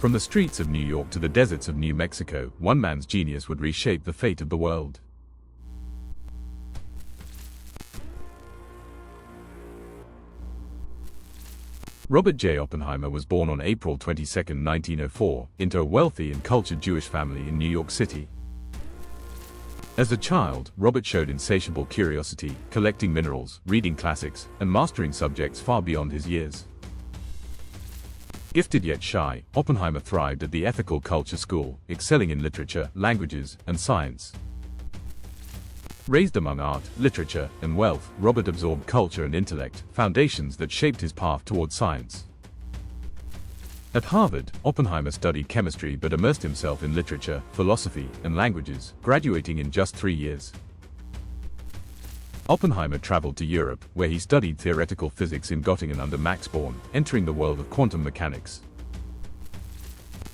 From the streets of New York to the deserts of New Mexico, one man's genius would reshape the fate of the world. Robert J. Oppenheimer was born on April 22, 1904, into a wealthy and cultured Jewish family in New York City. As a child, Robert showed insatiable curiosity, collecting minerals, reading classics, and mastering subjects far beyond his years. Gifted yet shy, Oppenheimer thrived at the Ethical Culture School, excelling in literature, languages, and science. Raised among art, literature, and wealth, Robert absorbed culture and intellect, foundations that shaped his path toward science. At Harvard, Oppenheimer studied chemistry but immersed himself in literature, philosophy, and languages, graduating in just 3 years. Oppenheimer traveled to Europe, where he studied theoretical physics in Göttingen under Max Born, entering the world of quantum mechanics.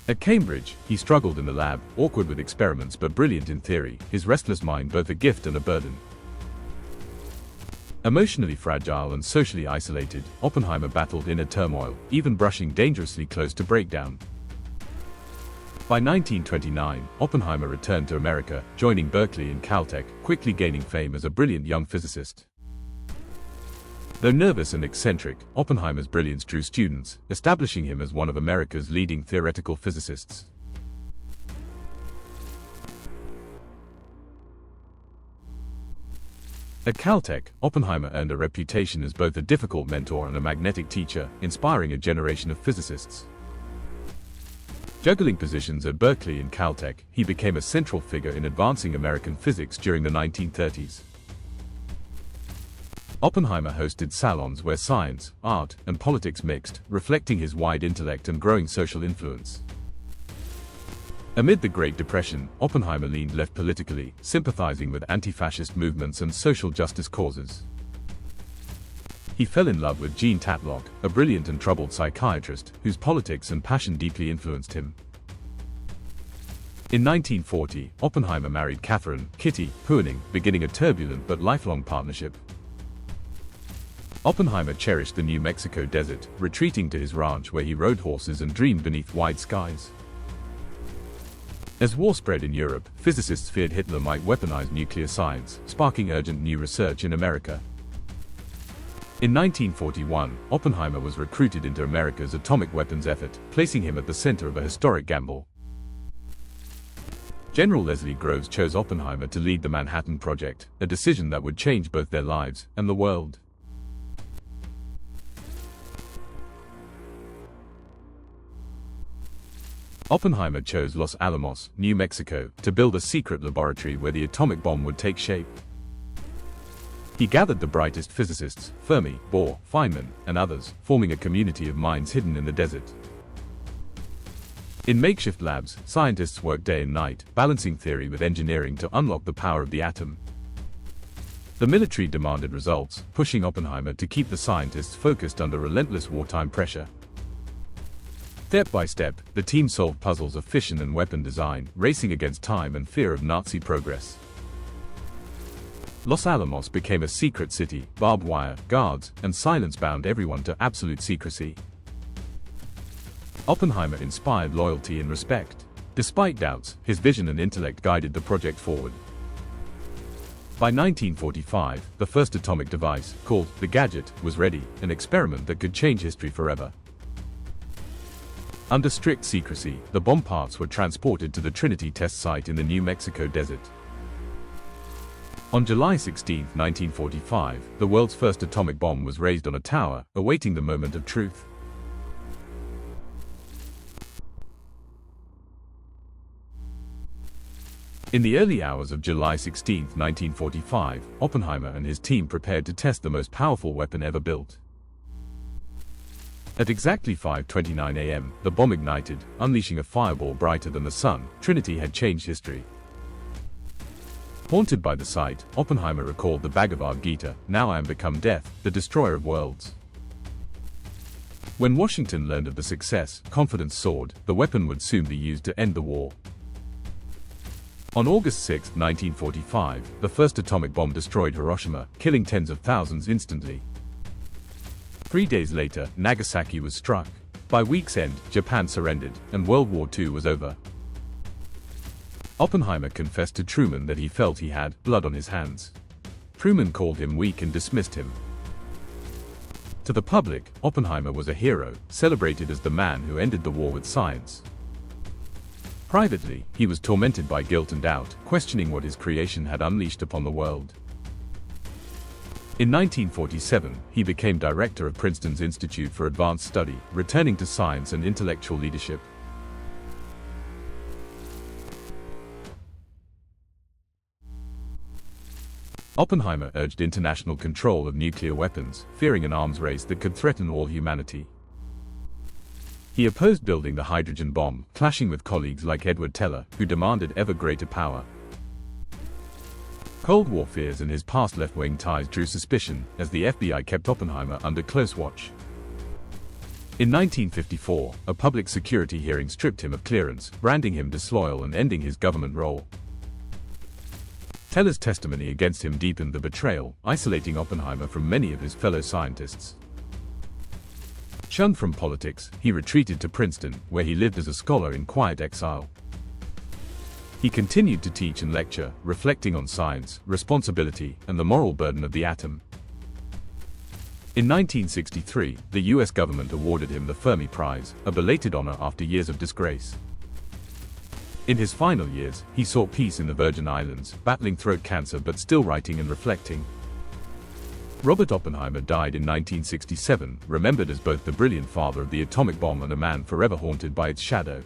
At Cambridge, he struggled in the lab, awkward with experiments but brilliant in theory, his restless mind both a gift and a burden. Emotionally fragile and socially isolated, Oppenheimer battled inner turmoil, even brushing dangerously close to breakdown. By 1929, Oppenheimer returned to America, joining Berkeley and Caltech, quickly gaining fame as a brilliant young physicist. Though nervous and eccentric, Oppenheimer's brilliance drew students, establishing him as one of America's leading theoretical physicists. At Caltech, Oppenheimer earned a reputation as both a difficult mentor and a magnetic teacher, inspiring a generation of physicists. Juggling positions at Berkeley and Caltech, he became a central figure in advancing American physics during the 1930s. Oppenheimer hosted salons where science, art, and politics mixed, reflecting his wide intellect and growing social influence. Amid the Great Depression, Oppenheimer leaned left politically, sympathizing with anti-fascist movements and social justice causes. He fell in love with Jean Tatlock, a brilliant and troubled psychiatrist, whose politics and passion deeply influenced him. In 1940, Oppenheimer married Catherine Kitty Puening, beginning a turbulent but lifelong partnership. Oppenheimer cherished the New Mexico desert, retreating to his ranch where he rode horses and dreamed beneath wide skies. As war spread in Europe, physicists feared Hitler might weaponize nuclear science, sparking urgent new research in America. In 1941, Oppenheimer was recruited into America's atomic weapons effort, placing him at the center of a historic gamble. General Leslie Groves chose Oppenheimer to lead the Manhattan Project, a decision that would change both their lives and the world. Oppenheimer chose Los Alamos, New Mexico, to build a secret laboratory where the atomic bomb would take shape. He gathered the brightest physicists, Fermi, Bohr, Feynman, and others, forming a community of minds hidden in the desert. In makeshift labs, scientists worked day and night, balancing theory with engineering to unlock the power of the atom. The military demanded results, pushing Oppenheimer to keep the scientists focused under relentless wartime pressure. Step by step, the team solved puzzles of fission and weapon design, racing against time and fear of Nazi progress. Los Alamos became a secret city, barbed wire, guards, and silence bound everyone to absolute secrecy. Oppenheimer inspired loyalty and respect. Despite doubts, his vision and intellect guided the project forward. By 1945, the first atomic device, called the Gadget, was ready, an experiment that could change history forever. Under strict secrecy, the bomb parts were transported to the Trinity test site in the New Mexico desert. On July 16, 1945, the world's first atomic bomb was raised on a tower, awaiting the moment of truth. In the early hours of July 16, 1945, Oppenheimer and his team prepared to test the most powerful weapon ever built. At exactly 5:29 a.m., the bomb ignited, unleashing a fireball brighter than the sun. Trinity had changed history. Haunted by the sight, Oppenheimer recalled the Bhagavad Gita, "Now I am become death, the destroyer of worlds." When Washington learned of the success, confidence soared. The weapon would soon be used to end the war. On August 6, 1945, the first atomic bomb destroyed Hiroshima, killing tens of thousands instantly. 3 days later, Nagasaki was struck. By week's end, Japan surrendered, and World War II was over. Oppenheimer confessed to Truman that he felt he had blood on his hands. Truman called him weak and dismissed him. To the public, Oppenheimer was a hero, celebrated as the man who ended the war with science. Privately, he was tormented by guilt and doubt, questioning what his creation had unleashed upon the world. In 1947, he became director of Princeton's Institute for Advanced Study, returning to science and intellectual leadership. Oppenheimer urged international control of nuclear weapons, fearing an arms race that could threaten all humanity. He opposed building the hydrogen bomb, clashing with colleagues like Edward Teller, who demanded ever greater power. Cold War fears and his past left-wing ties drew suspicion, as the FBI kept Oppenheimer under close watch. In 1954, a public security hearing stripped him of clearance, branding him disloyal and ending his government role. Teller's testimony against him deepened the betrayal, isolating Oppenheimer from many of his fellow scientists. Shunned from politics, he retreated to Princeton, where he lived as a scholar in quiet exile. He continued to teach and lecture, reflecting on science, responsibility, and the moral burden of the atom. In 1963, the US government awarded him the Fermi Prize, a belated honor after years of disgrace. In his final years, he sought peace in the Virgin Islands, battling throat cancer but still writing and reflecting. Robert Oppenheimer died in 1967, remembered as both the brilliant father of the atomic bomb and a man forever haunted by its shadow.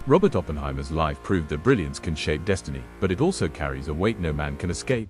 Robert Oppenheimer's life proved that brilliance can shape destiny, but it also carries a weight no man can escape.